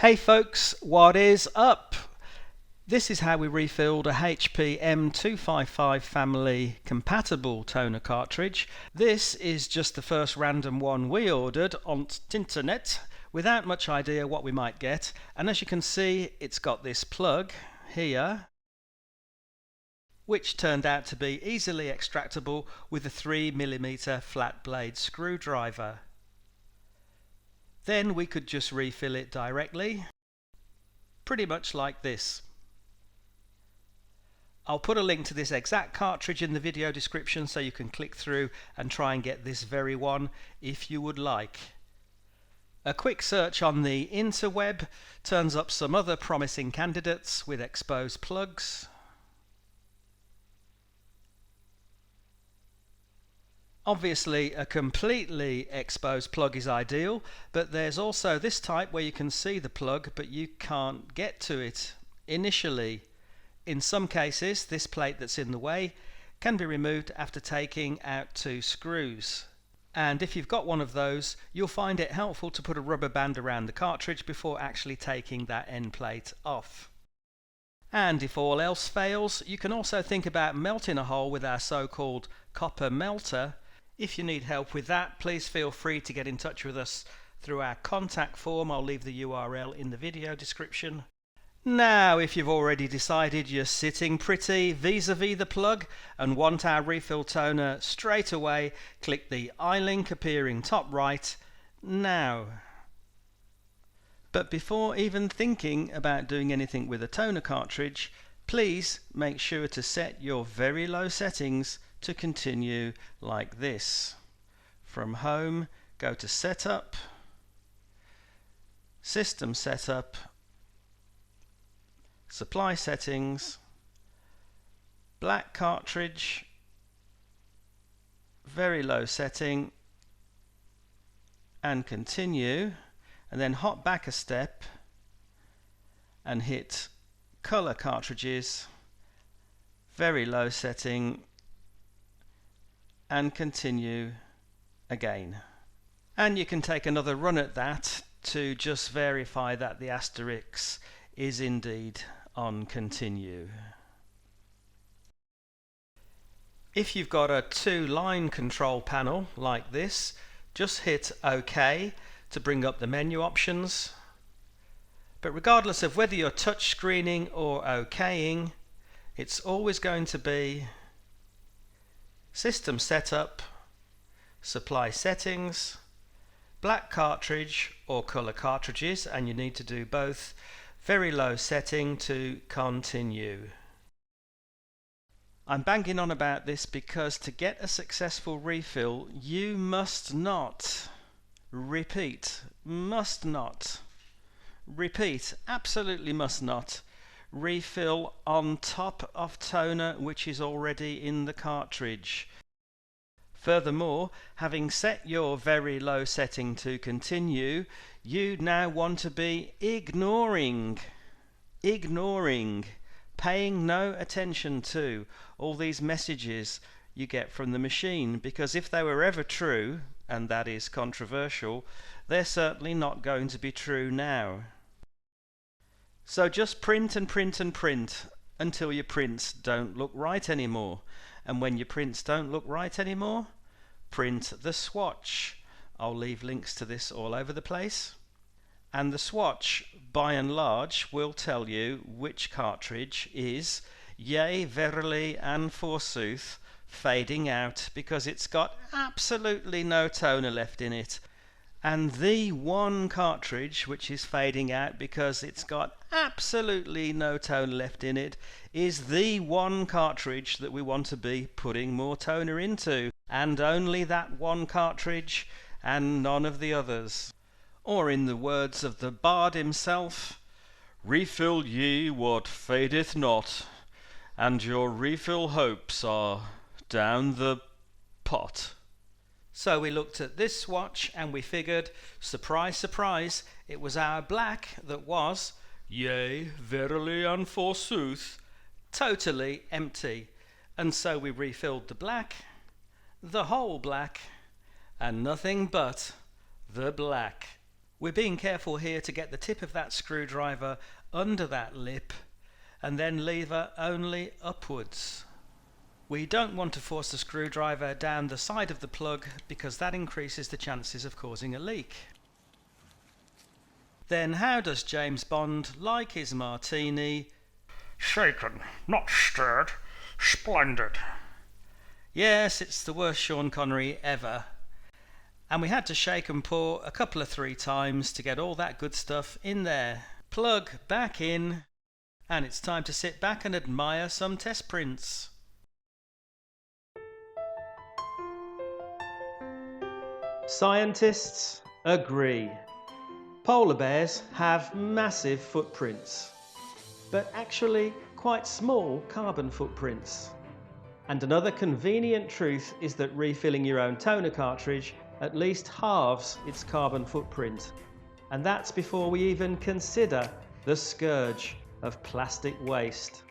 Hey folks, what is up? This is how we refilled a HP M255 family compatible toner cartridge. This is just the first random one we ordered on internet without much idea what we might get, and as you can see it's got this plug here which turned out to be easily extractable with a 3mm flat blade screwdriver. Then we could just refill it directly, pretty much like this. I'll put a link to this exact cartridge in the video description so you can click through and try and get this very one if you would like. A quick search on the interweb turns up some other promising candidates with exposed plugs. Obviously a completely exposed plug is ideal, but there's also this type where you can see the plug but you can't get to it initially. In some cases this plate that's in the way can be removed after taking out 2 screws. And if you've got one of those, you'll find it helpful to put a rubber band around the cartridge before actually taking that end plate off. And if all else fails, you can also think about melting a hole with our so-called copper melter. If you need help with that, please feel free to get in touch with us through our contact form. I'll leave the URL in the video description. Now, if you've already decided you're sitting pretty vis-a-vis the plug and want our refill toner straight away, click the iLink appearing top right now. But before even thinking about doing anything with a toner cartridge, please make sure to set your very low settings to continue like this. From Home, go to Setup, System Setup, Supply Settings, Black Cartridge, very low setting, and Continue, and then hop back a step and hit Color Cartridges, very low setting, and Continue again. And you can take another run at that to just verify that the asterisk is indeed on Continue. If you've got a 2-line control panel like this, just hit OK to bring up the menu options. But regardless of whether you're touch screening or OKing, it's always going to be System Setup, Supply Settings, Black Cartridge or Color Cartridges, and you need to do both, very low setting to Continue. I'm banging on about this because to get a successful refill you must not repeat, absolutely must not refill on top of toner which is already in the cartridge. Furthermore, having set your very low setting to Continue, you now want to be ignoring, paying no attention to all these messages you get from the machine, because if they were ever true, and that is controversial, they're certainly not going to be true now. So just print and print and print until your prints don't look right anymore. And when your prints don't look right anymore, print the swatch. I'll leave links to this all over the place. And the swatch, by and large, will tell you which cartridge is, yea, verily and forsooth, fading out because it's got absolutely no toner left in it. And the one cartridge which is fading out because it's got absolutely no toner left in it is the one cartridge that we want to be putting more toner into, and only that one cartridge and none of the others. Or in the words of the bard himself, refill ye what fadeth not, and your refill hopes are down the pot. So we looked at this swatch and we figured, surprise, surprise, it was our black that was, yea, verily and forsooth, totally empty. And so we refilled the black, the whole black, and nothing but the black. We're being careful here to get the tip of that screwdriver under that lip and then lever only upwards. We don't want to force the screwdriver down the side of the plug because that increases the chances of causing a leak. Then how does James Bond like his martini? Shaken, not stirred. Splendid. Yes, it's the worst Sean Connery ever. And we had to shake and pour a couple of 3 times to get all that good stuff in there. Plug back in, and it's time to sit back and admire some test prints. Scientists agree. Polar bears have massive footprints, but actually quite small carbon footprints. And another convenient truth is that refilling your own toner cartridge at least halves its carbon footprint. And that's before we even consider the scourge of plastic waste.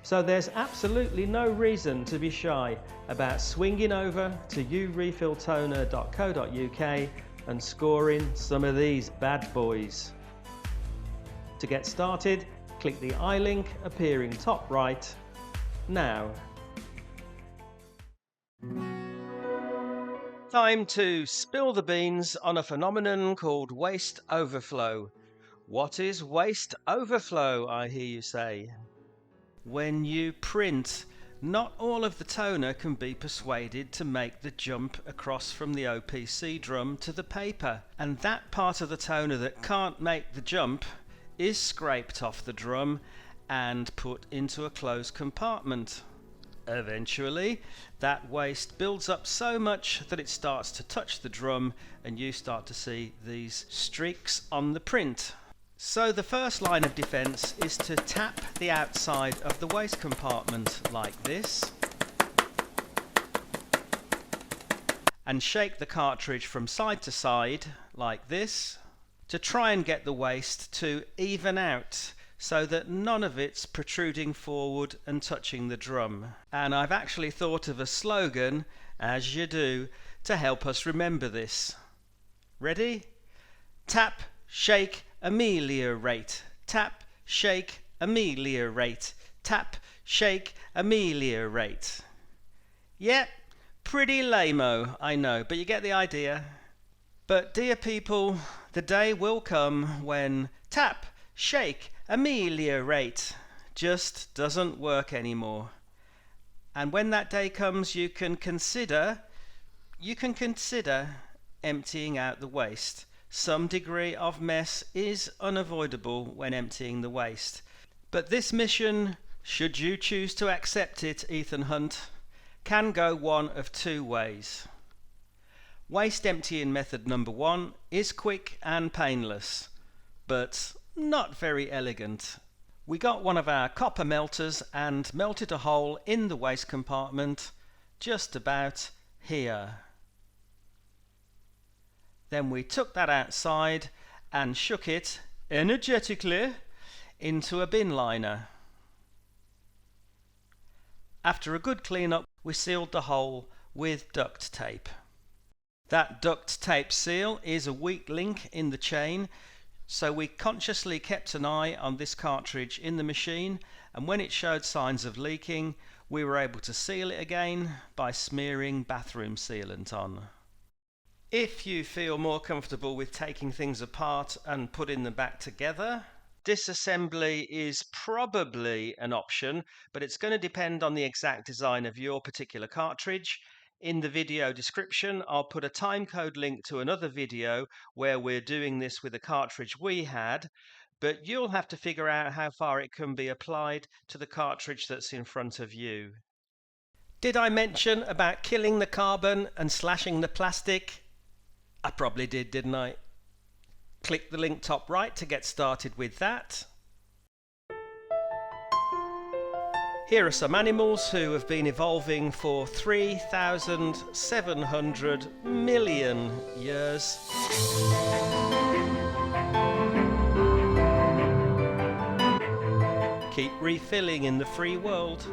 So there's absolutely no reason to be shy about swinging over to urefilltoner.co.uk and scoring some of these bad boys. To get started, click the iLink appearing top right now. Time to spill the beans on a phenomenon called waste overflow. What is waste overflow, I hear you say? When you print, not all of the toner can be persuaded to make the jump across from the OPC drum to the paper, and that part of the toner that can't make the jump is scraped off the drum and put into a closed compartment. Eventually, that waste builds up so much that it starts to touch the drum and you start to see these streaks on the print. So the first line of defense is to tap the outside of the waste compartment like this and shake the cartridge from side to side like this to try and get the waste to even out so that none of it's protruding forward and touching the drum. And I've actually thought of a slogan, as you do, to help us remember this. Ready? Tap, shake, ameliorate. Tap, shake, ameliorate. Tap, shake, ameliorate. Yeah, pretty lame-o, I know, but you get the idea. But dear people, the day will come when tap, shake, ameliorate just doesn't work anymore. And when that day comes, you can consider emptying out the waste. Some degree of mess is unavoidable when emptying the waste. But this mission, should you choose to accept it, Ethan Hunt, can go one of 2 ways. Waste emptying method number 1 is quick and painless, but not very elegant. We got one of our copper melters and melted a hole in the waste compartment just about here. Then we took that outside and shook it energetically into a bin liner. After a good clean-up, we sealed the hole with duct tape. That duct tape seal is a weak link in the chain, so we consciously kept an eye on this cartridge in the machine, and when it showed signs of leaking, we were able to seal it again by smearing bathroom sealant on. If you feel more comfortable with taking things apart and putting them back together, disassembly is probably an option, but it's going to depend on the exact design of your particular cartridge. In the video description, I'll put a timecode link to another video where we're doing this with a cartridge we had, but you'll have to figure out how far it can be applied to the cartridge that's in front of you. Did I mention about killing the carbon and slashing the plastic? I probably did, didn't I? Click the link top right to get started with that. Here are some animals who have been evolving for 3,700 million years. Keep refilling in the free world.